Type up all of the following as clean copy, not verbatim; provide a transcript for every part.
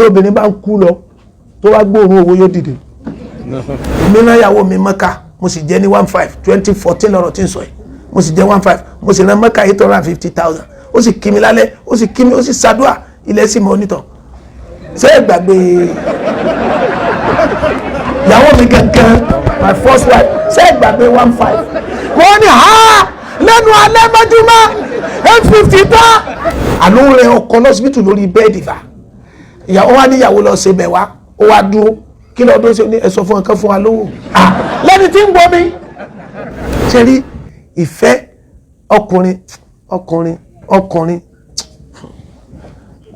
tí obìnrin bá ń kú lọ tó wá gbóòórùn owó yóò dìde èmi rán ìyàwó mi Mẹ́kà mo sì jẹ́ ní 15 2014 lọ́rọ̀ tí ń sọ yìí mo sì jẹ́ 15 mo sì rán Mẹ́kà 850,000 ó sì kí mi lálẹ́ ó sì kí mi ó sì ṣàdúà ilẹ̀ sí mọ́ onítọ̀ ṣé ẹ gbàgbé ìyàwó mi gangan my first wife ṣé ẹ gbàgbé 15 wọ́n ní ha lẹ́nu alẹ́ mọ́júmọ́ 850 tán àlóhùn rẹ̀ ọkọ̀ lọ́sibítù lórí bẹ́ẹ̀dì fà ìyàwó wa níyàwó lọ ṣe bẹ̀ wá ó wá dúró kí lọ́dún ṣe ní ẹ̀sọ́ fún ọkàn fún wa lówó lẹ́ni tí ń gbọ́ mi ṣe rí ìfẹ́ ọkùnrin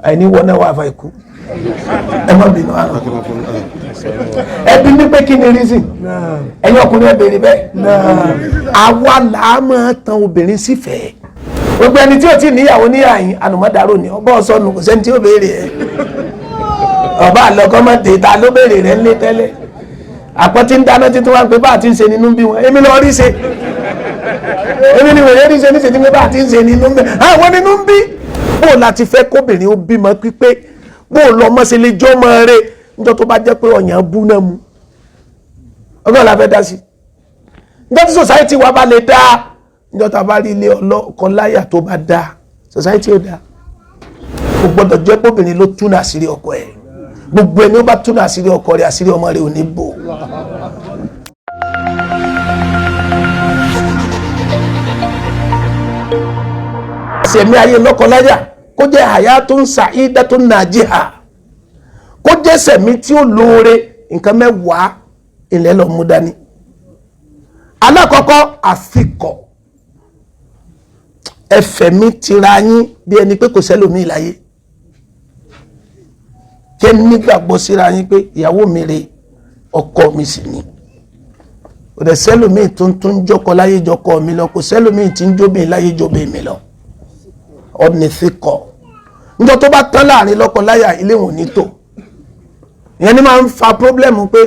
àìní wọ́n náà wà fà ikú ẹ má bínú àrùn ẹbí ní pé kí ni reason ẹ̀yin ọkùnrin ẹ béèrè bẹ́ẹ̀ àwa làá máa tan obìnrin sífẹ̀ẹ́ gbogbo ẹni tí ó ti níyàwó ní àyín ànùmọ́dáró ni ọba ọ̀sọ́nù kò sẹ́ni tí ó béèrè ẹ̀ ọba àlọ́kọ́mọ́dé ta ló béèrè rẹ̀ ńlé tẹ́lẹ̀ àpọ́tí ń dáná títí wá pé bá àti ń ṣe nínú bí wọn èmi lọ rí ṣe èmi ni wòye rí ṣe ní ṣe tí bá àti ń ṣe nínú bí àwọn nínú ń bí bó láti fẹ́ kóbìnrin ó bímọ pípé bó lọ mọ́sí lè jọ́ mọ́ rẹ̀ níjọ́ tó bá jẹ́ pé ọ̀yàn bú náà mu ọgbọ́n la fẹ́ dá sí níjọ́ tí society wa bá lè dá níjọ́ tá a bá rí ilé ọlọ́kọ láyà tó bá dá society ó dá kò gbọ́dọ̀ jẹ́ kóbìnrin ló túnà àṣírí ọkọ ẹ̀ gbogbo ẹni ó bá túnà àṣírí ọkọ rẹ̀ àṣírí ọmọ rẹ̀ ò ní bò. sẹ̀mí ayé lọ́kọláya kó jẹ́ hayatun sa'idatun najiha kó jẹ́ sẹ̀mí tí ó lóore nǹkan mẹ́wàá ilẹ̀ lọ mú dání. alákọ̀ọ́kọ́ àfikọ̀ ẹfẹ̀mí tira yín bí ẹni pé kò sẹ́lòmí láyé kẹ́ nígbàgbọ́ síra yín pé ìyàwó mi rè ọkọ mi sì ni kò dẹ̀ sẹ́lòmí tó ń jọkọ láyé jọkọ mi lọ kò sẹ́lòmí tí ń jóbe láyé jóbe mi lọ ọ̀nì fikọ̀ níjọ́ tó bá tán láàrin lọ́kọ láyà ilé wọn ní tò ìyẹn ni máa ń fa pọ́blẹ́mù pé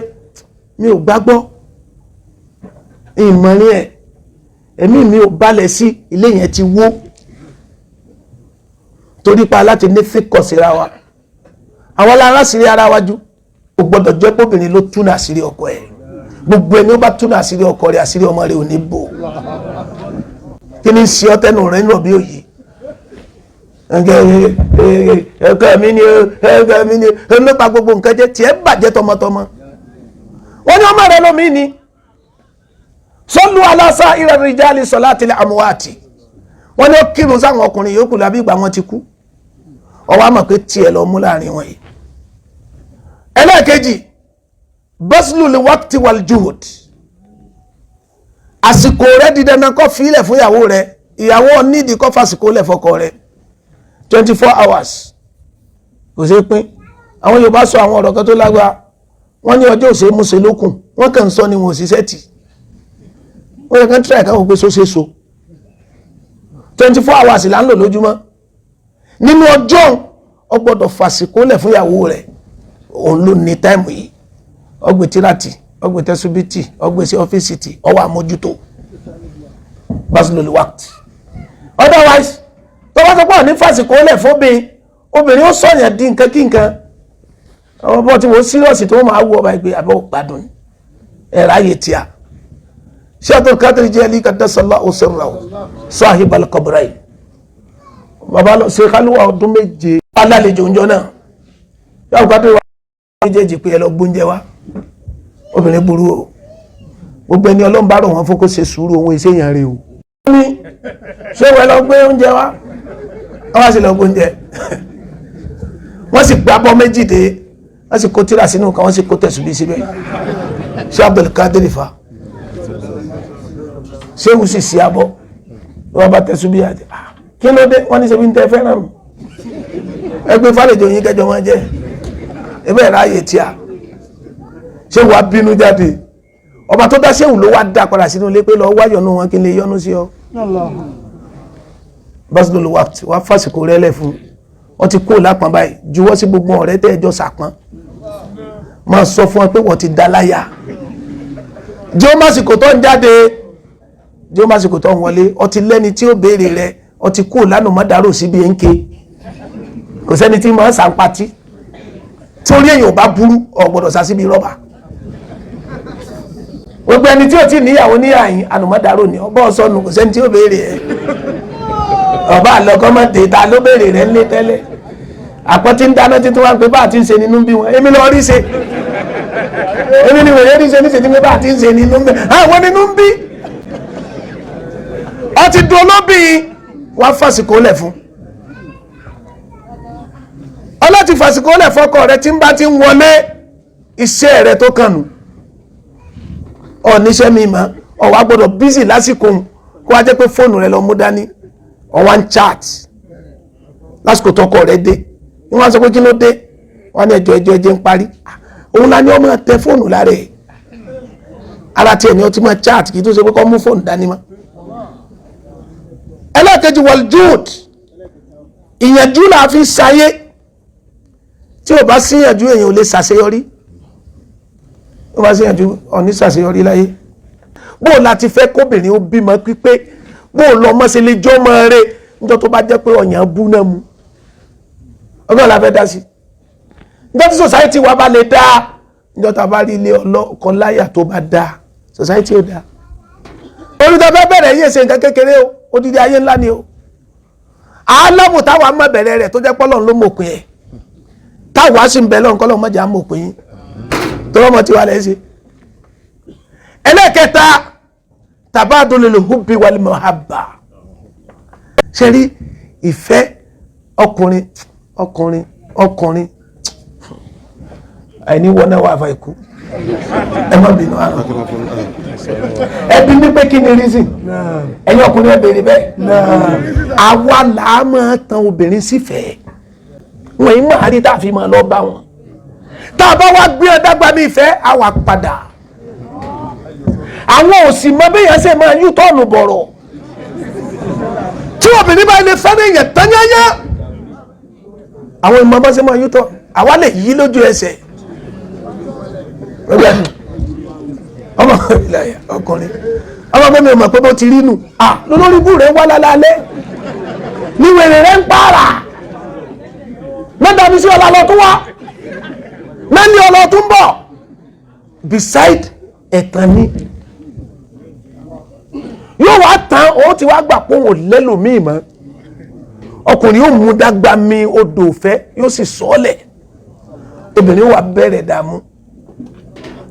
mi ò gbàgbọ́ ìmọ̀rin ẹ̀ ẹ̀mí mi ò balẹ̀ sí ilé yẹn ti wó torí pa láti ní fikọ̀ síra wa àwọn alára sírí ara wájú kò gbọdọ̀ jẹ́ pọ́bìnrin ló túnà àṣírí ọkọ ẹ̀ gbogbo ẹni ó bá túnà àṣírí ọkọ rẹ̀ àṣírí ọmọ rẹ̀ ò ní bò kí ni ṣe ọtẹnu rẹ̀ nínú bí òye ẹ̀kọ́ mi ni ẹ̀mẹ́pa gbogbo nǹkan jẹ́ tí ẹ bàjẹ́ tọmọtọmọ wọ́n ní ọmọ rẹ̀ lómi ni sọ́lú aláṣà ìrẹ̀rìjáàlì sọ̀láàtìlẹ̀ àmúwàtì wọ́n ní ó kírun sáwọn ọkùnrin yòókù lábí ìgbà wọn ti kú ọwọ́ àmọ̀ pé tiẹ̀ lọ mú láàrin wọn yìí. ẹlẹ́ẹ̀kejì baslul waqti wal juhud àsìkò rẹ̀ di dandan kó fílẹ̀ fún ìyàwó rẹ̀ ìyàwó nídìí kó fàsìkò lẹ̀ fọkọ rẹ̀ 24 hours kò sí pín àwọn Yorùbá sọ àwọn ọ̀rọ̀ kan tó lágbára wọ́n ní ọjọ́ òsè múṣe lókùn wọ́n kàn ń sọ ni wọn ò sí sẹ́tì wọ́n yẹ kán tíra ìkáwọ́ pé sóṣe so 24 hours là ń lò lójúmọ́ nínú ọjọ́ ó gbọ́dọ̀ fàsìkò lẹ̀ fún ìyàwó rẹ̀ òun ló ní táìmù yìí ọgbẹ̀ tíráàtì ọgbẹ̀ tẹ́sùbítì ọgbẹ̀ sí ọ́fíìsì tí ọwọ́ àmójútó baslul waqti otherwise tó bá sọpọ̀ ní fàsìkò lẹ̀ fóbin obìnrin ó sọ̀yàn dín nǹkan kí nǹkan ọmọ bọ́ tí wọ́n sírọ̀sì tó máa wú ọba ìgbé àbẹ́ ògbádùn ẹ̀rọ ayé tí a ṣé àtọ́ kátìrì jẹ́ ẹlí kàdásọ́lá òṣèrà sahibal qabrayn bàbá lọ ṣe kálúwà ọdún méje alálejò oúnjẹ náà yóò gbádùn wá méjèèjì pé ẹ lọ gbóúnjẹ wá obìnrin burú o gbogbo ẹni Ọlọ́run bá rọ̀ wọ́n fún kó ṣe sùúrù ohun ìṣèyàn rẹ̀ o ní ṣé wọ́n lọ gbé oúnjẹ wá wọ́n wá sí lọ gbóúnjẹ wọ́n sì gbé abọ́ méjì dé wọ́n sì kó tírà sínú kan wọ́n sì kó tẹ̀sùbí síbẹ̀ ṣé Abdulkadir fa ṣé wù sì sí abọ́ wọ́n bá tẹ̀sùbí àti kí ló dé wọ́n ní ṣe bí ń tẹ́ fẹ́ràn mi ẹgbẹ́ fàlejò yín kẹjọ wọn jẹ́ ẹgbẹ́ ráyè tí a ṣé wàá bínú jáde ọba tó dá ṣéwù ló wá dá padà sínú ilé pé lọ wá yọnu wọn kí n lè yọnu sí ọ baslul waqti wá fàsìkò rẹ lẹ fún wọn ti kó lápọn báyìí juwọ́ sí gbogbo ọ̀rẹ́ tẹ́ ẹjọ́ sàpọn máa sọ fún ọ pé wọ́n ti dá láyà jẹ́ ó másìkò tó ń jáde jẹ́ ó másìkò tó ń wọlé ọtí lẹ́ni tí ó béèrè rẹ ọtí kó lánàá má dárò síbi ẹ̀ńké kò sẹ́ni tí máa ń sàpatí torí èèyàn bá burú ò gbọ́dọ̀ sá síbi rọ́bà gbogbo ẹni tí ò tí níyàwó níyàyín ànùmọ́dárò ni ọbọ̀ sọnù kò sẹ́ni tí ó béèrè ẹ̀ ọba àlọ́kọ́mọ́dé ta ló béèrè rẹ̀ ńlé tẹ́lẹ̀ àpótí ń dáná títí wá ń pé bá àti ń ṣe nínú bí wọn èmi lọ rí ṣe èmi ni wòye rí ṣe ní ṣe tí bá àti ń ṣe nínú bí àwọn nínú bí ọtí dùn olóbìn wá fàsìkò lẹ̀ fún ọlọ́tí fàsìkò lẹ̀ fọ́kọ rẹ tí ń bá ti ń wọlé iṣẹ́ rẹ tó kànù ọ̀níṣẹ́ mi mọ́ ọ̀wá gbọ́dọ̀ bísì lásìkò kó wá jẹ́ pé fóònù rẹ lọ mú dání ọ̀wá ń chat lásìkò tọkọ rẹ dé ní wọ́n sọ pé kí ló dé wọ́n ní ẹjọ́ ń parí òun la ní ọmọ tẹ fóònù lára ẹ̀ ara tiẹ̀ ni ó ti máa chat kì í tó ṣe pé kọ́ mú fóònù dání mọ́. ẹlẹ́kẹ̀jì wọ̀ljúùd ìyànjú là fi ṣayé tí ò bá síyànjú èèyàn ò lè ṣàṣeyọrí ó bá síyànjú ọ̀ní ṣàṣeyọrí láyé bó o láti fẹ́ kóbìnrin ó bímọ pípé bó o lọ mọ́sẹ̀ lè jọ́ mọ́ rẹ̀ níjọ́ tó bá jẹ́ pé ọ̀yàn bú náà mu ọgbọ́n la fẹ́ dá sí níjọ́ tí society wa bá lè dá níjọ́ tá a bá rí ilé ọlọ́kọ láyà tó bá dá society ó dá orí tó fẹ́ bẹ̀rẹ̀ yíyẹ ṣe nǹkan kékeré o odidi ayé ńlá ni o alámù táwa mọ̀ bẹ̀rẹ̀ rẹ̀ tó jẹ́ pọ́lọ́n ló mọ̀ pé ẹ̀ táwa sì ń bẹ̀ lọ́nkọ́ lọ́n mọ̀jà mọ̀ pé yín tó rọ́mọ tí wà lẹ́ ṣe. ẹlẹ́kẹta tabadulul hubbi wal mahabba ṣe rí ìfẹ́ ọkùnrin àìní wọ́n náà wà fà ikú ẹ má bínú àrùn ẹbí ní pé kí ni reason ẹ̀yin ọkùnrin ẹbẹ̀rẹ̀ bẹ́ẹ̀ àwa làá máa tan obìnrin sífẹ̀ẹ́ wọ́n yìí máa rí táàfin máa lọ bá wọn tá a bá wá gbé ọdágbà ní ìfẹ́ àwa padà àwọn òsì mọ bí èèyàn ṣe máa yú tọ́ọ̀nù bọ̀rọ̀ tí obìnrin bá lè fẹ́ràn èèyàn tán yányá àwọn ìmọ̀ bá ṣe máa yú tọ́ àwa lè yí lójú ẹsẹ̀ ọmọ ọkùnrin ọmọ gbẹ́mi ọmọ pé bó ti rí nù lórí bú rẹ̀ wá lálálẹ́ ní wèrè rẹ̀ ń pààrà mẹ́ta bí sí ọlá lọ tó wá mẹ́ni ọlọ tó ń bọ̀ beside ẹ̀tàn ni yóò wá tán ó ti wá gbà pé òun lẹ́lòmíì mọ́ ọkùnrin yóò mú dágbà mi odò òfẹ́ yóò sì sọ́ọ̀lẹ̀ obìnrin wà bẹ̀rẹ̀ dààmú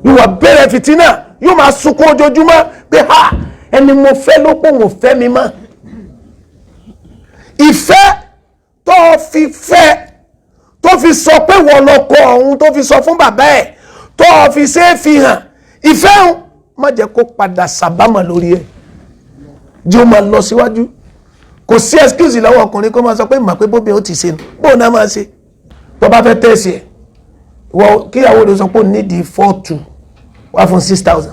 yóò wà bẹ̀rẹ̀ fìtínà yóò máa sunkún ojoojúmọ́ pé ha ẹni mo fẹ́ ló pọ̀ wọ́n fẹ́ mi mọ́ ìfẹ́ tó fi fẹ́ tó fi sọ pé wọ́n lọ́kọ ọ̀hún tó fi sọ fún bàbá ẹ̀ tó fi ṣe é fi hàn ìfẹ́ òun má jẹ́ kó padà sàbámọ̀ lórí ẹ̀ jí ó máa lọ síwájú kò sí excuse lọ́wọ́ ọkùnrin kó máa sọ pé mà pé bóbi ó ti ṣe nù bóun náà máa ṣe tó bá fẹ́ tẹ̀sí ẹ̀ wọ́n kíyàwó rẹ̀ sọ pé ó nídìí 4-2 wá fún 6,000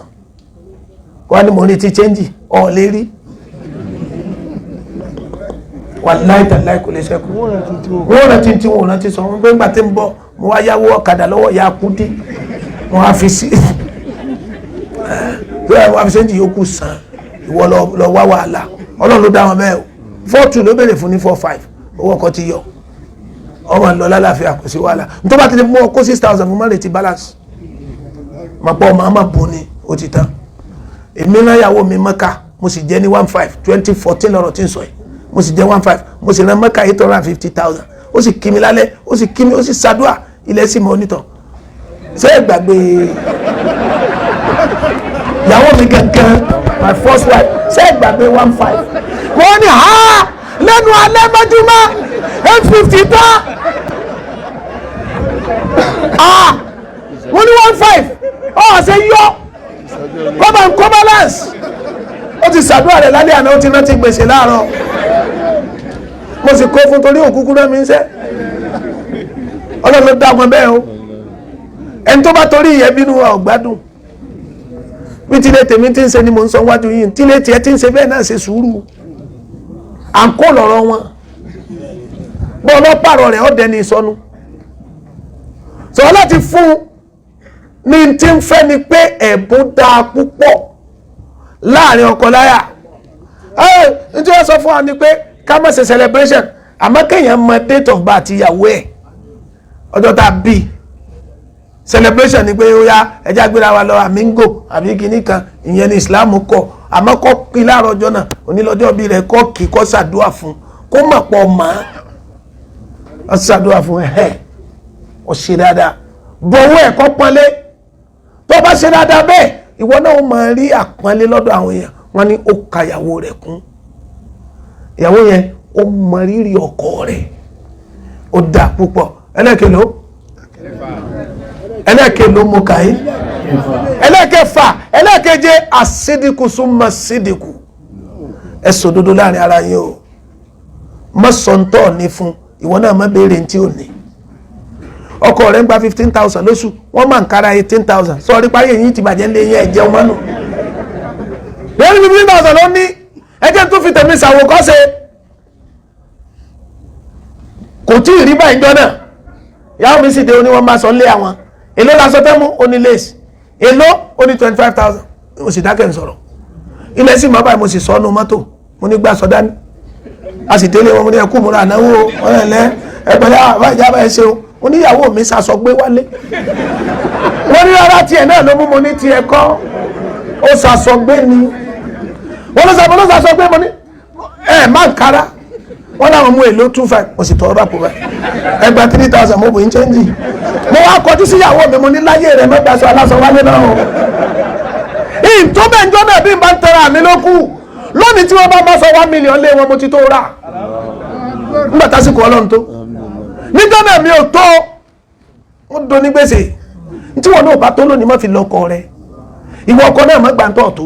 kó wá ní mo retí change ọ̀ lè rí wà láìtàláì kò lè ṣẹ́kù wọ́n rántí tí wọ́n rántí sọ wọ́n gbẹ́ngbà tí ń bọ̀ mo wá yáwó ọ̀kadà lọ́wọ́ ya kú dé wọ́n á fi sí wọ́n á fi sẹ́ńtì yókù sàn ìwọ lọ wá wàhálà ọlọ́run ló dá wọn bẹ́ẹ̀ o 4-2 ló béèrè fún ní 4-5 owó ọkọ̀ ti yọ ọmọ lọ lálàáfíà kò sí wàhálà nítorí bá ti mú ọkọ̀ 6,000 fún mọ́lẹ̀ ti balance màpọ̀ ọmọ àmà bò ní ó ti tán èmi náà yàwó mi mọ́ká mo sì jẹ́ ní 1,500 2014 lọ́rọ̀ tí ń sọ yìí mo sì jẹ́ 1,500 mo sì rán mọ́ká 850,000 ó sì kí mi lálẹ́ ó sì kí mi ó sì ṣàdúà ilẹ̀ sí mi onítọ̀ ṣé ẹ gbàgbé ìyàwó mi gangan my first wife ṣé ẹ gbàgbé 1,500 wọ́n ní ha lẹ́nu alẹ́ mọ́júmọ́ 850 tán wọ́n ní 1,500 ọ̀ ṣe yọ come and come balance ó ti ṣàdúrà rẹ̀ lálẹ́ àná ó ti rántí gbèsè láàárọ̀ mo sì kó fún torí òkúkú náà mi ń ṣe ọlọ́run ló dá wọn bẹ́ẹ̀ o ẹni tó bá torí ìyẹn bínú wa ò gbádùn bí tílé tèmi ti ń ṣe ni mo ń sọ wájú yìí tílé tiẹ̀ ti ń ṣe bẹ́ẹ̀ náà ṣe sùúrù à ń kó lọ́rọ̀ wọn bọ́ ọlọ́pàá rẹ̀ ọ̀dẹ ní ìsọnù sọ láti fún ní tí ń fẹ́ ni pé ẹ̀bùn dáa púpọ̀ láàrin ọkọ láyà ní tí wọ́n sọ fún wa ni pé ká má ṣe celebration àmọ́ kéèyàn mọ date of birth ìyàwó ẹ̀ ọjọ́ tá a bí celebration ni pé ó yá ẹjá gbéra wa lọ àmíngò àbí kìíní kan ìyẹn ní Islam kọ àmọ́ kọ́ kí láàárọ̀ ọjọ́ náà onílọ́jọ́ bí rẹ̀ kọ́ kí kọ́ ṣàdúrà fún kó mọ̀ pọ̀ mọ́ ọ ṣàdúrà fún ọ ṣe dáadáa bọ̀wọ́ ẹ̀kọ́ pọ́nlé tó bá ṣe dáadáa bẹ́ẹ̀ ìwọ náà ó máa rí àpọ́nlé lọ́dọ̀ àwọn èèyàn wọ́n ní ó ka ìyàwó rẹ̀ kún ìyàwó yẹn ó mọ rírì ọkọ rẹ̀ ó dá púpọ̀ ẹlẹ́kẹ̀ló mo kà yí ẹlẹ́kẹ̀fà ẹlẹ́kẹ̀je àsídìkù súnmọ́ sídìkù ẹ sòdodo láàrin ara yín o mọ́ sọ̀ntọ́ ní fún ìwọ náà má béèrè tí ò ní ọkọ rẹ̀ ń gba 15,000 lóṣù wọ́n máa ń kára 18,000 sọ̀rí parí èyí ti bàjẹ́ lé yẹn ẹ̀jẹ̀ ọmọ nù lórí 15,000 ló ní ẹjẹ́ tó fi tẹ̀mí ṣàwòkọ́ṣe kò tí ì rí báyìí jọ náà ìyàwó mi sì dé oní wọn bá sọ lé àwọn èló lásọ tẹ́mú oní lace èló oní 25,000 mo sì dákẹ́ ń sọ̀rọ̀ ilẹ̀ sì máa báyìí mo sì sọ ọ́nù mọ́tò mo ní gbà sọ dání a sì délé wọn mo ní ẹkú múra ànáwó ọ̀rẹ́lẹ́ ẹgbẹ̀rẹ́ àbájá bá ẹ ṣeun oníyàwó mi ṣàṣọgbé wálé wọ́n ní rárá tiẹ̀ náà ló mú mo ní tiẹ̀ kọ́ ó ṣàṣọgbé ni wọ́n ló ṣàṣọgbé mo ní má ń kára wọ́n láwọn mú èlò 25 mo sì tọ́ ọ́rọ́ àpò báyìí ẹgbà 3,000 mo bò ń chẹ́ńjì mo wá kọjú sí ìyàwó mi mo ní láyé rẹ̀ mẹ́gbàṣọ aláṣọ wálé náà o ìyìn tó bẹ́ẹ̀ ń jọ́ náà bí n bá ń tẹra àmì lókù lónìí tí wọ́n bá sọ 1 million lé wọn mo ti tó rà nígbà tásìkò ọlọ́run tó níjọ́ náà mi ò tó ó do ní gbèsè tí wọn náà bá tó lónìí má fi lọ́kọ rẹ̀ ìwọ ọkọ náà má gbà ń tọ̀ tó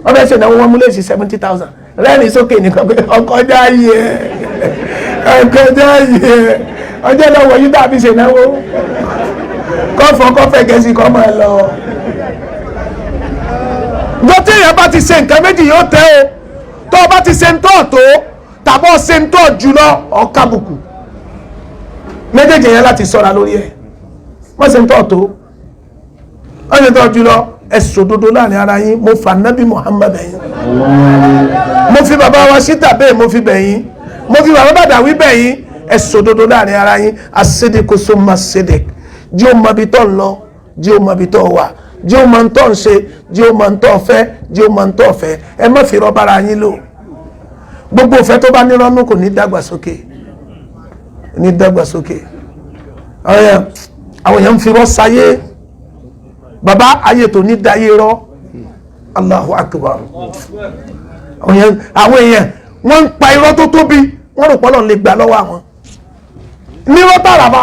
wọ́n fẹ́ ṣe ìnáwó wọn múlẹ̀ sí 70,000 rẹ́rìn sókè nìkan pé ọkọ̀ jáyé ọjọ́ lọ́wọ́ yí dàbí ṣe náwó kọ́fẹ́ gẹ̀ẹ́sì kọ́ máa lọ bó tí èèyàn bá ti ṣe nǹkan méjì yóò tẹ́ o tó o bá ti ṣe ń tọ́ tó tàbọ̀ ṣe ń tọ́ jùlọ ọ̀kàbùkù méjèèjì yẹn láti sọ́ra lórí ẹ̀ wọ́n ṣe ń tọ́ tó wọ́n ṣe ń tọ́ jùlọ ẹ̀sùn òdodo láàrin ara yín mo fà nábì Muhammad bẹ̀yìn mo fi bàbá wa síta bẹ́ẹ̀ mo fi bẹ̀yìn mo fi bàbá bàdàwí bẹ̀yìn ẹ̀sùn òdodo láàrin ara yín asídìkù súnmọ́ sídìk jí o mọ ibi tó ń lọ jí o mọ ibi tó wà jí o mọ ń tọ́ ń ṣe jí o mọ ń tọ́ fẹ́ jí o mọ ń tọ́ fẹ́ ẹ má fi rọ́ bára yín lò gbogbo òfẹ́ tó bá nírọ́nú kò ní dàgbàsókè àwọn èèyàn ń fi rọ́ sáyé bàbá ayé tó ní dáyé rọ́ Allahu Akbar àwọn èèyàn wọ́n ń pa irọ́ tó tóbi wọ́n rò pọ́lọ̀ lè gbà lọ́wọ́ àwọn nírọ́ tààràbà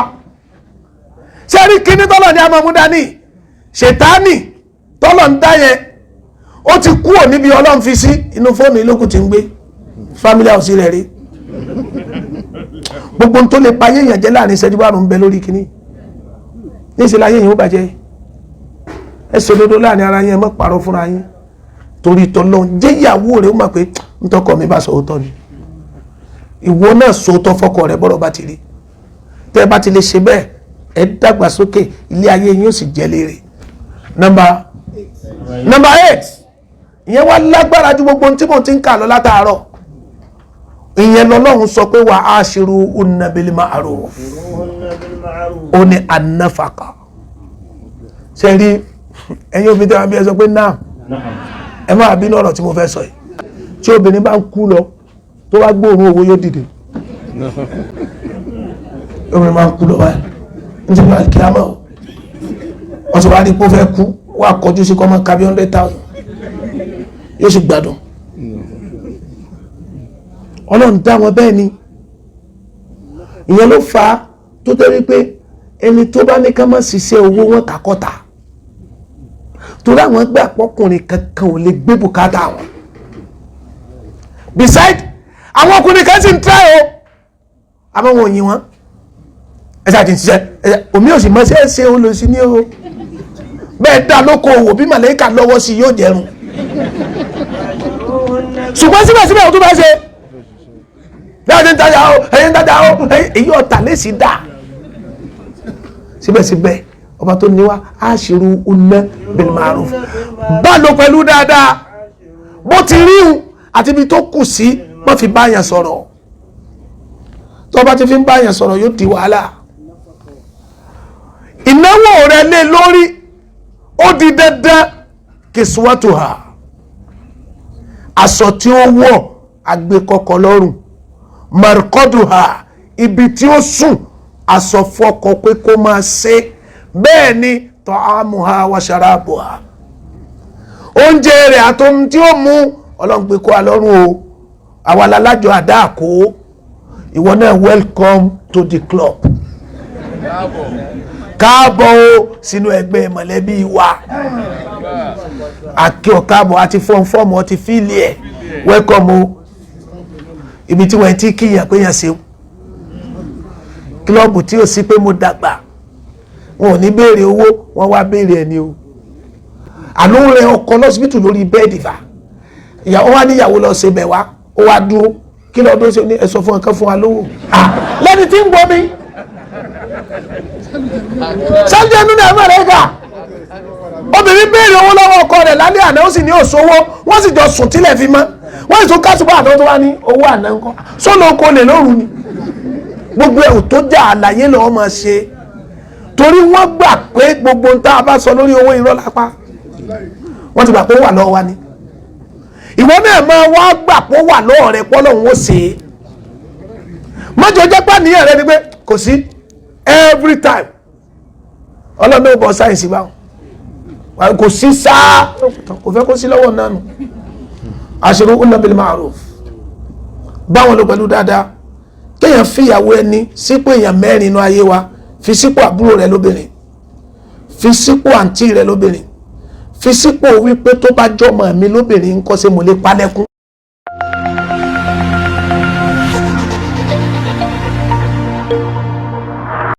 ṣẹ́rí kíní tọ́lọ̀ ní amọ̀mú dání ṣètánì tọ́lọ̀ ń dá yẹn ó ti kúrò níbi Ọlọ́run fi sí inú fóònù ìlókù tí ń gbé family house rẹ̀ rí gbogbo tó lè pa yéèyàn jẹ́ láàrin ìṣẹ́jú márùn-ún bẹ lórí kíní ní ìṣẹ́lẹ̀ ayé yìí ó bàjẹ́ ẹ sòdodo láàrin ara yín ẹ má parọ́ fúnra yín torí tọ́lọ́ jẹ́ ìyàwó rẹ̀ ó mọ̀ pé ntọ́kọ mi bá sọ òótọ́ ni ìwọ náà sòótọ́ fọ́kọ rẹ̀ bọ́rọ̀ bá ti rí tẹ́ ẹ bá ti lè ṣe bẹ́ẹ̀ ẹ dàgbàsókè ilé ayé yín ó sì jẹ́ lérè. Number 8 ìyẹn wá lágbára ju gbogbo tí mo ti ń kà lọ látàárọ̀ ìyẹn lọ́lọ́run sọ pé wa ashiruhunna bil ma'ruf ó ní anáfàkà ṣe rí ẹ̀yin obìnrin tí wọ́n bí ẹ sọ pé náà ẹ máa bínú ọ̀rọ̀ tí mo fẹ́ sọ yìí tí obìnrin bá ń kú lọ tó wá gbóòórùn owó yóò dìde obìnrin máa ń kú lọ báyìí ní ti máa kí á mọ̀ wọ́n ti wá rí pé ó fẹ́ kú wá kọjú sí kọ́mọ kábí 100,000 yóò sì gbádùn Ọlọ́run dá wọn bẹ́ẹ̀ ni ìyẹn ló fà á tó tẹ́ wípé ẹni tó bá ní ká má ṣiṣẹ́ owó wọn kàkọ́ta torí àwọn gbà pọ́kùnrin kankan ò lè gbé bùkátà wọn beside àwọn ọkùnrin kan sì ń tẹ́ o àmọ́ wọn ò yìn wọn ẹ̀sẹ̀ àti ìṣiṣẹ́ omi ò sì mọ́ ṣe olùsí ní o bẹ́ẹ̀ dá lóko òwò bí màlẹ́kà lọ́wọ́ sí yóò jẹrun ṣùgbọ́n síbẹ̀síbẹ̀ ò tún bá ṣe ẹ̀yin tajà o ẹ̀yin tajà o èyí ọ̀tà lè sí dà síbẹ̀síbẹ̀ ọba tó níwá ashiruhunna bil ma'ruf bá lò pẹ̀lú dáadáa bó ti ríhun àti ibi tó kù sí wọ́n fi báyàn sọ̀rọ̀ tó bá ti fi ń báyàn sọ̀rọ̀ yóò di wàhálà ìnáwó rẹ̀ lé lórí ó di dandan kiswatuha aṣọ tí ó wọ̀ agbékọ́kọ́ lọ́rùn marqaduha ibi tí ó sùn aṣọ fọ́kọ pé kó máa ṣe bẹ́ẹ̀ ni ta'amuha wa sharabuha oúnjẹ rẹ̀ àtòhun tí ó mú Ọlọ́run gbé kó alọ́rùn o àwa lalájọ àdáàkó ìwọ náà welcome to the club káàbọ̀ o sínú ẹgbẹ́ mọ̀lẹ́bí wa àkí ọ̀káàbọ̀ àti fọ́ọ̀mù ọtí fíìlì ẹ̀ welcome o ibi tí wọ́n ti kíyàn pé yàn ṣe kílọ̀bù tí ó sí pé mo dàgbà wọn ò ní béèrè owó wọ́n wá béèrè ẹni o àlóhùn rẹ ọkọ lọ́sibítù lórí bẹ́ẹ̀dì fà ìyàwó wa níyàwó lọ ṣe bẹ̀ wá ó wá dúró kí lọ́ọ́ dúró ṣe ní ẹ̀sọ́ fún ọkàn fún wa lówó lẹ́ni tí ń gbọ́ mi sọ́jà nínú ẹ̀mọ́ rẹ̀ gà obìnrin béèrè owó lọ́wọ́ ọkọ rẹ̀ lálẹ́ àná ó sì ní òṣòwò wọ́n sì jọ sùn tílẹ̀ fi mọ́ wọ́n sì tún kásùbọ̀ àná tó wá ní owó àná ńkọ́ sọ́nà oko lè lóru ni gbogbo ẹ̀hùn tó jà àlàyé lọ́wọ́ máa ṣe torí wọ́n gbà pé gbogbo ń tá a bá sọ lórí owó irọ́ lápá wọ́n ti gbà pé ó wà lọ́wọ́ wa ni ìwọ náà máa wá gbà pé ó wà lọ́wọ́ rẹ pọ́ lọ́hùn ó ṣe é mọ́jọ jẹ́ pàníyàn rẹ ni pé kò sí every time ọlọ́run ó bọ̀ sáyẹ̀nsì báwọn kò sí sáà kò fẹ́ kó sí lọ́wọ́ náà nù ashiruhunna bil ma'ruf báwọn ló pẹ̀lú dáadáa kéèyàn fìyàwó ẹni sípò èèyàn mẹ́rin inú ayé wa fi sípò àbúrò rẹ lóbìnrin fi sípò àǹtí rẹ lóbìnrin fi sípò wípé tó bá jọmọ mi lóbìnrin ń kọ́ sí mo lè palẹ́kún